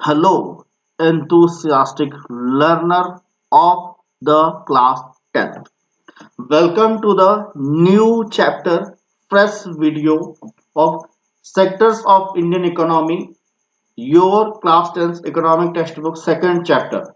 Hello, enthusiastic learner of the class 10th. Welcome to the new chapter, fresh video of sectors of Indian economy, your class 10th economic textbook second chapter.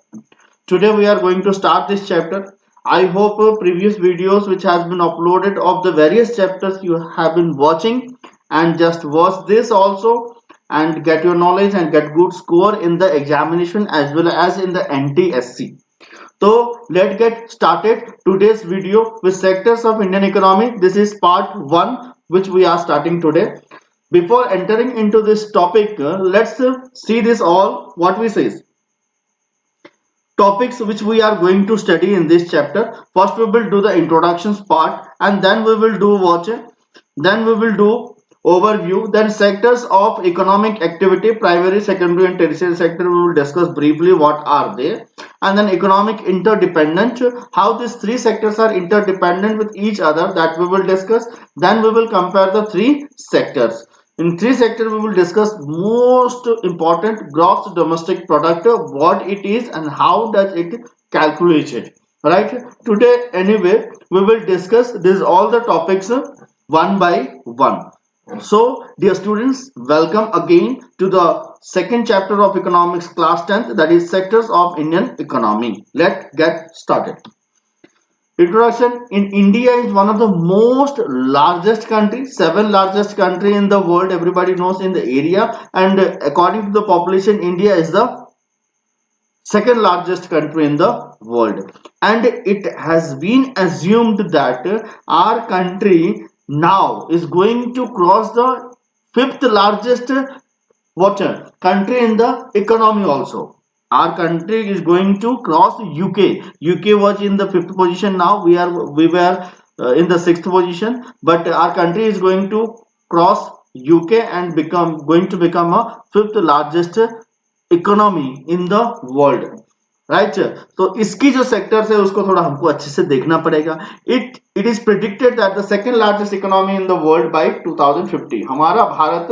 Today we are going to start this chapter. I hope previous videos which has been uploaded of the various chapters you have been watching and just watch this also and get your knowledge and get good score in the examination as well as in the NTSC. So let's get started today's video with sectors of Indian economy. This is part 1 which we are starting today. Before entering into this topic, let's see this all what we say topics which we are going to study in this chapter. First we will do the introductions part and then we will do watch, then we will do overview, then sectors of economic activity, primary, secondary and tertiary sector we will discuss briefly what are they, and then economic interdependent, how these three sectors are interdependent with each other, that we will discuss. Then we will compare the three sectors. In three sectors, we will discuss most important gross domestic product, what it is and how does it calculate it. Right? Today, anyway, we will discuss this all the topics one by one. So, dear students, welcome again to the second chapter of economics class 10th, that is sectors of Indian economy. Let's get started. Introduction. In India is one of the most largest country, seven largest country in the world, everybody knows in the area, and according to the population India is the second largest country in the world, and it has been assumed that our country now is going to cross the fifth largest what country in the economy also. Our country is going to cross UK was in the fifth position. Now we were in the sixth position, but our country is going to cross UK and become going to become a fifth largest economy in the world. Right, तो इसकी जो sectors है उसको थोड़ा हमको अच्छे से देखना पड़ेगा. It is predicted that the second largest economy in the world by 2050. हमारा भारत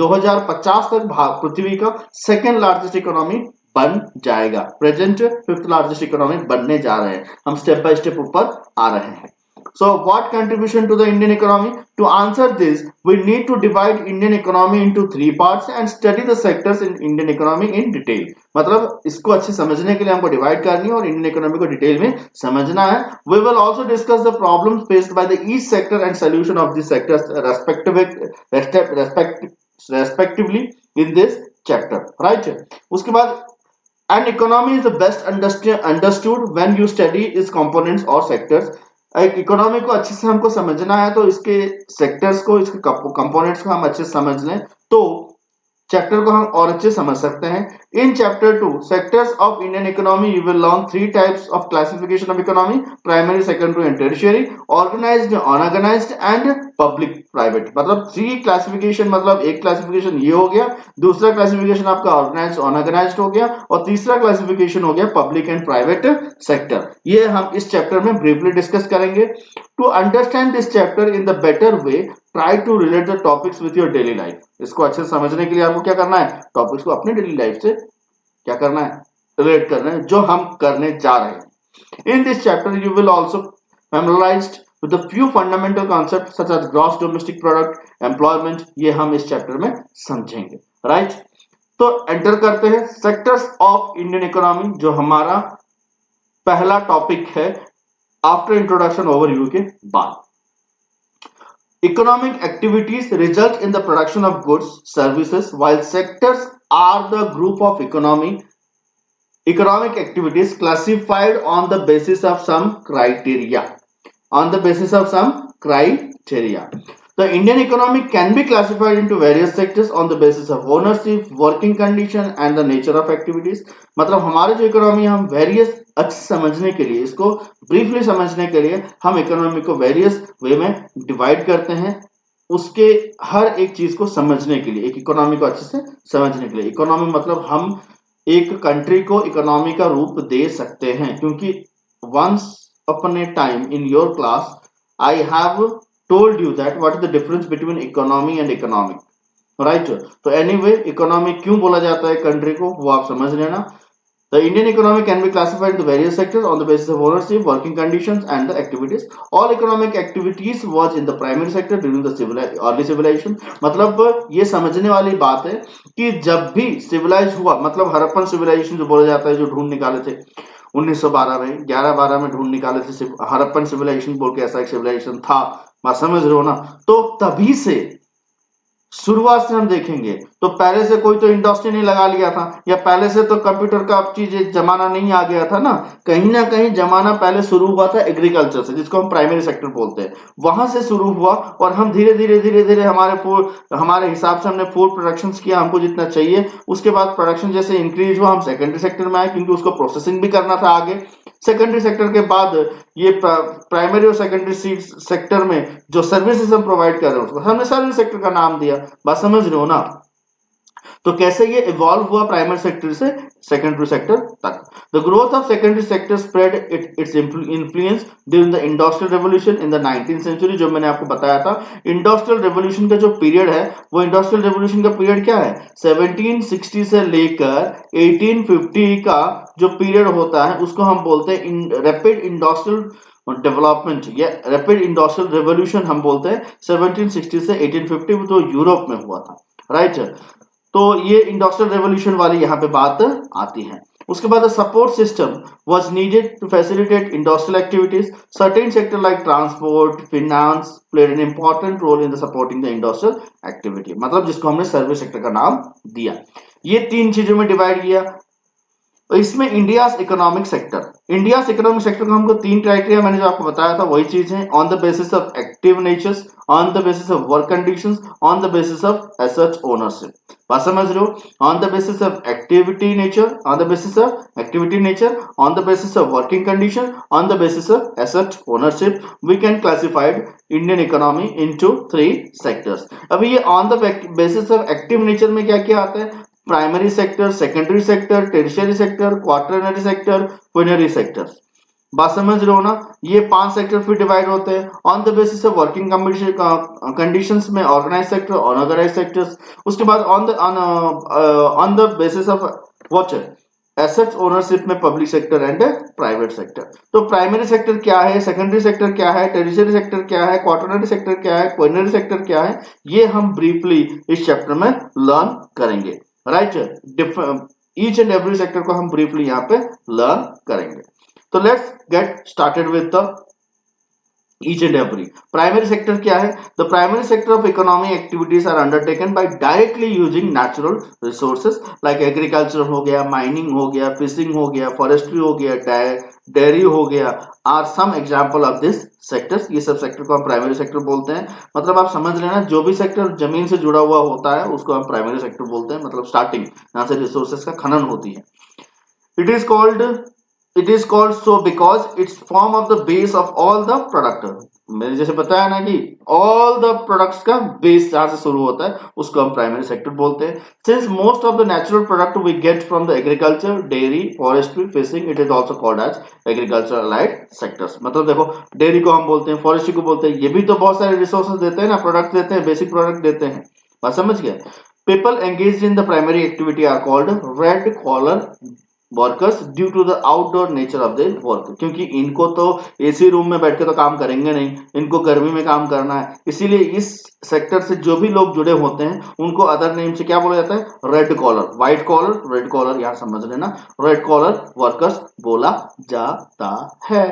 2050 तक पृथ्वी का सेकंड लार्जेस्ट इकोनॉमी बन जाएगा. प्रेजेंट फिफ्थ लार्जेस्ट इकोनॉमी बनने जा रहे हैं, हम स्टेप बाय स्टेप ऊपर आ रहे हैं. So what contribution to the Indian economy? To answer this, we need to divide Indian economy into three parts and study the sectors in Indian economy in detail. मतलब इसको अच्छे समझने के लिए हमको डिवाइड करनी है और इंडियन इकोनॉमी को डिटेल में समझना है. We will also discuss the problems faced by the each sector and solution of these sectors respectively in this chapter. Right? उसके बाद an economy is the best understood when you study its components or sectors. एक economy को अच्छे से हमको समझना है तो इसके सेक्टर्स को, इसके कंपोनेंट्स को हम अच्छे से समझ लें तो चैप्टर को हम और अच्छे समझ सकते हैं. In chapter 2 sectors of Indian economy you will learn three types of classification of economy, primary, secondary and tertiary, organised, unorganised and public private. मतलब थ्री क्लासिफिकेशन, मतलब एक क्लासिफिकेशन ये हो गया, दूसरा क्लासिफिकेशन आपका ऑर्गेनाइज्ड अनऑर्गेनाइज्ड हो गया और तीसरा क्लासिफिकेशन हो गया पब्लिक एंड प्राइवेट सेक्टर. ये हम इस चैप्टर में ब्रीफली डिस्कस करेंगे. To understand this chapter in the better way, try to relate the topics with your daily life. इसको अच्छे से समझने के लिए आपको क्या करना है, टॉपिक्स को अपनी डेली लाइफ से क्या करना है, रिलेट करना है, जो हम करने जा रहे हैं. In this chapter you will also familiarized with a few fundamental concepts such as gross domestic product, employment. ये हम इस चैप्टर में समझेंगे. राइट, तो एंटर करते हैं सेक्टर्स ऑफ इंडियन इकोनॉमी, जो हमारा पहला टॉपिक है आफ्टर इंट्रोडक्शन ओवरव्यू के बाद. Economic activities result in the production of goods, services, while sectors are the group of economic activities classified on the basis of some criteria. On the basis of some criteria. The Indian economy can be classified into various sectors on the basis of ownership, working condition and the nature of activities. मतलब हमारे जो economy, हम various अच्छे समझने के लिए, इसको briefly समझने के लिए हम इकोनॉमी को वेरियस वे में डिवाइड करते हैं, उसके हर एक चीज को समझने के लिए, एक इकोनॉमी को अच्छे से समझने के लिए. इकोनॉमी मतलब हम एक कंट्री को इकोनॉमी का रूप दे सकते हैं, क्योंकि once upon a time in your class I have told you that what is the difference between economy and economic. Right. तो एनीवे इकोनॉमी क्यों बोला जाता है कंट्री को, वो आप समझ लेना। The Indian economy can be classified into various sectors on the basis of ownership, working conditions, and the activities. All economic activities was in the primary sector during the early civilization. मतलब ये समझने वाली बात है कि जब भी civilised हुआ, मतलब हड़प्पन सिविलाइजेशन जो बोला जाता है, जो ढूंढ निकाले थे 1912 में, 11-12 में ढूंढ निकाले थे हड़प्पन सिविलाइजेशन बोल के, ऐसा एक सिविलाइजेशन था, बात समझ रहे हो ना। तो तभी से शुरुआत से हम देखेंगे तो पहले से कोई तो इंडस्ट्री नहीं लगा लिया था, या पहले से तो कंप्यूटर का चीज जमाना नहीं आ गया था ना कहीं जमाना पहले शुरू हुआ था एग्रीकल्चर से, जिसको हम प्राइमरी सेक्टर बोलते हैं, वहां से शुरू हुआ। और हम धीरे धीरे हमारे हिसाब से हमने फूड प्रोडक्शन किया, हमको जितना चाहिए। उसके बाद प्रोडक्शन जैसे इंक्रीज हुआ, हम सेकेंडरी सेक्टर में आए, क्योंकि उसको प्रोसेसिंग भी करना था आगे। सेकेंडरी सेक्टर के बाद ये प्राइमरी और सेकेंडरी सेक्टर में जो सर्विसेज हम प्रोवाइड कर रहे हैं उसको हमने सर्विस सेक्टर का नाम दिया। बात समझ रहे हो ना। तो कैसे ये इवॉल्व हुआ प्राइमरी सेक्टर से सेकेंडरी सेक्टर तक। The growth of secondary sector spread its influence during the industrial revolution in the 19th century. जो मैंने आपको बताया था, इंडस्ट्रियल रेवोल्यूशन का जो पीरियड है, वो इंडस्ट्रियल रेवोल्यूशन का पीरियड क्या है, 1760 से लेकर 1850 का जो पीरियड होता है उसको हम बोलते हैं रैपिड इंडस्ट्रियल डेवलपमेंट या रैपिड इंडस्ट्रियल रेवोल्यूशन हम बोलते हैं। 1760 से 1850 तो यूरोप में हुआ था, राइट। तो ये इंडस्ट्रियल रेवोल्यूशन वाली यहाँ पे बात आती है। उसके बाद support system was needed to facilitate industrial activities. Certain sector like transport, finance played an important role in the supporting the industrial activity, मतलब जिसको हमने सर्विस सेक्टर का नाम दिया। ये तीन चीजों में डिवाइड किया। तो इसमें इंडिया इकोनॉमिक सेक्टर को हमको तीन क्राइटेरिया मैंने जो आपको बताया था वही चीज है, on the basis of active natures, on the basis of work conditions, on the basis of asset ownership. बात समझ रहे हो। On the basis of activity nature, on the basis of activity nature, on the basis of working condition, on the basis of asset ownership, we can classified Indian economy into 3 sectors. अभी ये on the basis of active nature में क्या क्या आता है, primary sector, secondary sector, tertiary sector, quaternary sector, quinary sector. बात समझ रहे हो ना। ये 5 सेक्टर फिर डिवाइड होते हैं। On the basis of working conditions में ऑर्गेनाइज सेक्टर, अनऑर्गेनाइज सेक्टर्स। उसके बाद on the basis of what assets ownership में public sector and private sector. तो प्राइमरी सेक्टर क्या है, सेकेंडरी सेक्टर क्या है, टेरिशरी सेक्टर क्या है, क्वार्टरनरी सेक्टर क्या है, क्विनरी सेक्टर क्या है, ये हम ब्रीफली इस चैप्टर में लर्न करेंगे, right. Each and every sector को हम ब्रीफली यहाँ पे लर्न करेंगे। तो let's get started with the each and every primary sector क्या है। the primary sector of economic activities are undertaken by directly using natural resources like agriculture हो गया, mining हो गया, fishing हो गया, forestry हो गया, dairy हो गया, are some example of this sectors। ये सब सेक्टर को हम प्राइमरी सेक्टर बोलते हैं। मतलब आप समझ लेना, जो भी सेक्टर जमीन से जुड़ा हुआ होता है उसको हम प्राइमरी सेक्टर बोलते हैं, मतलब स्टार्टिंग यहाँ से रिसोर्सेज का खनन होती है। It is called so because it's form of the base of all the product। मैंने जैसे बताया ना कि all the products का बेस जहां से शुरू होता है उसको हम प्राइमरी सेक्टर बोलते हैं। Since most of the natural product we get from the agriculture, dairy, forestry, fishing, it is also called as agricultural allied sectors। मतलब देखो, डेयरी को हम बोलते हैं, फॉरेस्ट्री को बोलते हैं, ये भी तो बहुत सारे रिसोर्सेज देते हैं ना, प्रोडक्ट देते हैं, बेसिक प्रोडक्ट देते हैं। बात समझ गए। People engaged in the primary activity are called red collar workers due to the outdoor nature of the work. क्योंकि इनको तो एसी रूम में बैठ के तो काम करेंगे नहीं, इनको गर्मी में काम करना है, इसीलिए इस सेक्टर से जो भी लोग जुड़े होते हैं उनको अदर नेम से क्या बोला जाता है, red collar, white collar, red collar, यहां समझ लेना, रेड कॉलर वर्कर्स बोला जाता है,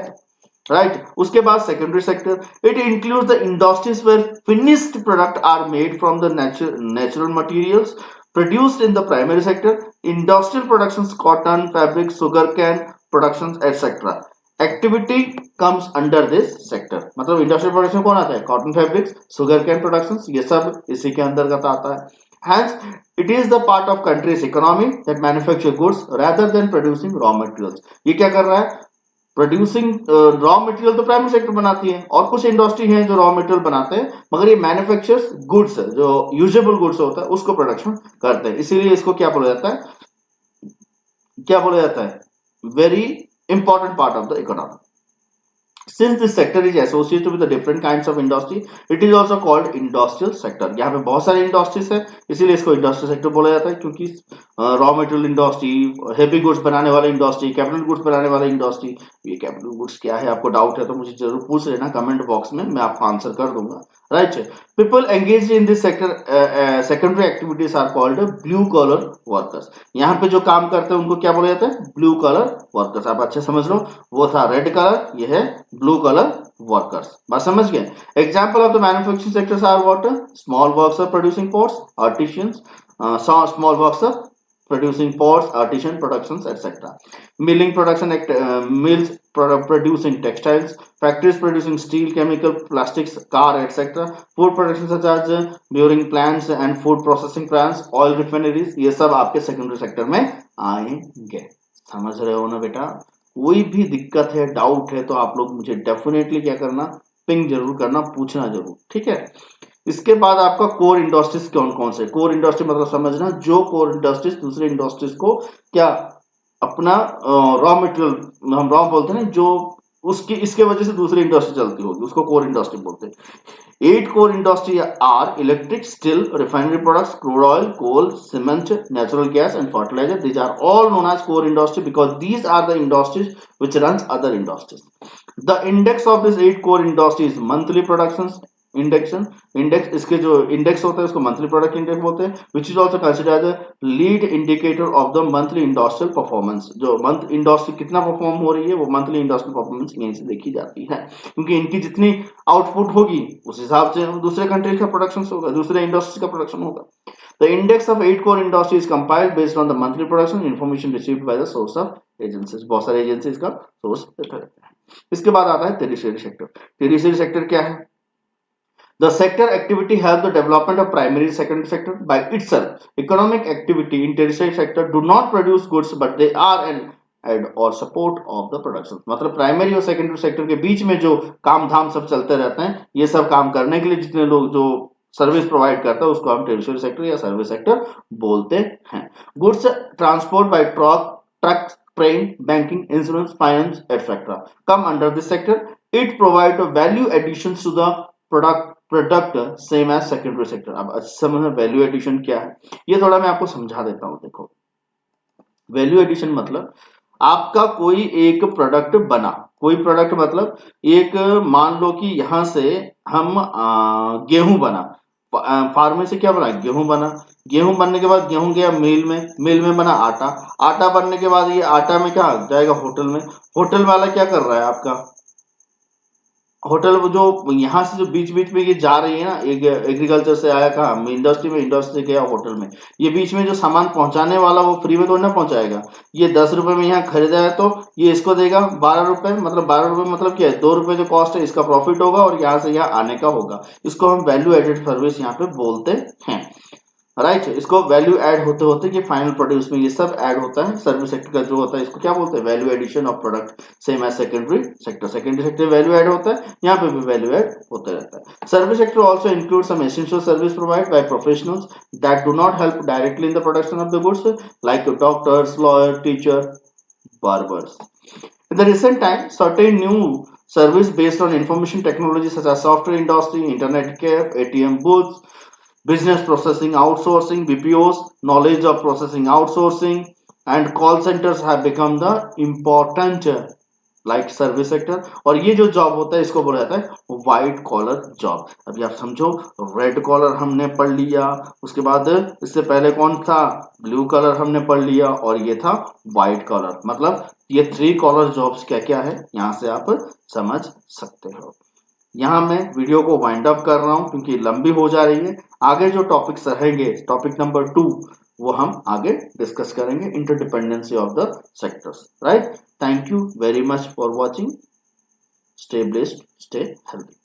राइट। उसके बाद secondary sector, it includes the industries where finished product are made from the natural materials produced in the primary sector, industrial productions, cotton, fabric, sugar cane productions, etc. Activity comes under this sector। मतलब industrial production कौन आता है, cotton fabrics, sugar cane productions, ये सब इसी के अंतर्गत आता है। Hence, it is the part of country's economy that manufacture goods rather than producing raw materials। ये क्या कर रहा है, प्रोड्यूसिंग रॉ मटेरियल तो प्राइमरी सेक्टर बनाती है, और कुछ इंडस्ट्री है जो रॉ मटेरियल बनाते हैं, मगर ये मैन्युफैक्चर्स गुड्स जो यूजेबल गुड्स होता है उसको प्रोडक्शन करते हैं, इसीलिए इसको क्या बोला जाता है, क्या बोला जाता है, very important part of the economy. Since this sector is associated with the different kinds of industry, it is also called industrial sector. यहाँ पे बहुत सारे इंडस्ट्रीज है, इसीलिए इसको इंडस्ट्रियल सेक्टर बोला जाता है, क्योंकि raw material industry, heavy goods बनाने वाला इंडस्ट्री, कैपिटल गुड्स बनाने वाला इंडस्ट्री। ये कैपिटल गुड्स क्या है, आपको डाउट है तो मुझे जरूर पूछ लेना कमेंट बॉक्स में, मैं आपको आंसर कर दूंगा। Right, people engage in this sector secondary activities are called blue collar workers. यहाँ पे जो काम करते हैं उनको क्या बोला जाता है, ब्लू कॉलर वर्कर्स। आप अच्छे समझ लो, वो था रेड कलर, ये है ब्लू कलर वर्कर्स। बात समझ गए। Example of the manufacturing sectors are what, small works of producing ports, artisans, small works of producing pots, artisan productions, etc. Milling production, mills producing textiles, factories producing steel, chemical, plastics, car, etc. Food production such as brewing plants and food processing plants, oil refineries, ये सब आपके secondary sector में आएंगे। समझ रहे हो ना बेटा। कोई भी दिक्कत है, डाउट है, तो आप लोग मुझे डेफिनेटली क्या करना, पिंग जरूर करना, पूछना जरूर, ठीक है। इसके बाद आपका कोर इंडस्ट्रीज कौन कौन से, कोर इंडस्ट्री मतलब समझना, जो कोर इंडस्ट्रीज दूसरे इंडस्ट्रीज को क्या अपना रॉ मटेरियल, हम रॉ बोलते हैं ना, जो उसकी इसके वजह से दूसरी इंडस्ट्री चलती होगी, उसको कोर इंडस्ट्री बोलते हैं। 8 core industry are electric, steel, refinery products, crude oil, coal, cement, natural gas, and fertilizer. These are all known as core industry because these are the industries which runs other industries. The index of this 8 core industry is monthly productions index, इसके जो index होता है उसको monthly product index बोलते हैं, which is also considered as lead indicator of the monthly industrial performance. जो month industry कितना perform हो रही है, वो मंथली इंडस्ट्रियल परफॉर्मेंस यहीं से देखी जाती है, क्योंकि इनकी जितनी आउटपुट होगी उस हिसाब से दूसरे कंट्री का प्रोडक्शन होगा, दूसरे इंडस्ट्री का प्रोडक्शन होगा। The index of 8 core industry is compiled based on the monthly production information received by the source of agencies. बहुत सारे एजेंसीज का सोर्स देता रहता है। इसके बाद आता है टेरिशरी सेक्टर। टेरिशरी सेक्टर क्या है? The sector activity helps the development of primary secondary sector by itself. Economic activity in tertiary sector do not produce goods but they are an aid or support of the production. मतलब primary और secondary sector के बीच में जो काम धाम सब चलते रहते हैं, ये सब काम करने के लिए जितने लोग जो सर्विस प्रोवाइड करता है उसको हम टेरिशरी सेक्टर या सर्विस सेक्टर बोलते हैं। Goods transport bye truck, train, banking, insurance, finance etcetera come under this sector. It provide value additions to the product same as secondary sector. अब समझना वैल्यू एडिशन क्या है, ये थोड़ा मैं आपको समझा देता हूं। देखो, वैल्यू एडिशन मतलब आपका कोई एक प्रोडक्ट बना, कोई प्रोडक्ट मतलब एक, मान लो कि यहां से हम गेहूं बना, फार्म से क्या बना, गेहूं बना। गेहूं बनने के बाद गेहूं गया मिल में, मिल में बना आटा, आटा बनने के बाद ये आटा में क्या जाएगा, होटल में। होटल वाला क्या कर रहा है आपका, होटल जो यहाँ से जो बीच बीच में ये जा रही है ना, एक एग्रीकल्चर से आया कहा इंडस्ट्री में, इंडस्ट्री से गया होटल में, ये बीच में जो सामान पहुंचाने वाला वो फ्री में थोड़ी ना पहुंचाएगा। ये 10 रुपए में यहाँ खरीदा है तो ये इसको देगा 12 रुपए, मतलब 12 रुपए मतलब क्या है, 2 रुपए जो कॉस्ट है इसका प्रॉफिट होगा और यहाँ से यहाँ आने का होगा। इसको हम वैल्यू एडेड सर्विस यहाँ पे बोलते हैं। राइट, इसको वैल्यू ऐड होते होते कि फाइनल प्रोड्यूस में ये सब ऐड होता है। सर्विस सेक्टर का जो होता है इसको क्या बोलते हैं, value addition of product, same as secondary sector. Secondary sector value add होता है, यहाँ पे भी वैल्यू ऐड होता रहता है। Service sector also include some essential service provide by professionals that do not help directly in the production of the goods, like doctors, lawyer, teacher, barbers. In the recent time, certain new service based on information technology such as software industry, internet cafe, ATM booths, business processing outsourcing, BPOs, knowledge of processing outsourcing, and call centers have become the important like service sector. और ये जो job होता है इसको बोला जाता है white collar job. अभी आप समझो, रेड कॉलर हमने पढ़ लिया, उसके बाद इससे पहले कौन था, ब्लू कलर हमने पढ़ लिया, और ये था व्हाइट कॉलर। मतलब ये 3 कॉलर जॉब्स क्या क्या है, यहां से आप समझ सकते हो। यहाँ मैं वीडियो को वाइंड अप कर रहा हूं क्योंकि लंबी हो जा रही है। आगे जो टॉपिक्स रहेंगे, टॉपिक नंबर 2, वो हम आगे डिस्कस करेंगे, interdependency of the sectors. Right, thank you very much for watching, stay blessed, stay healthy.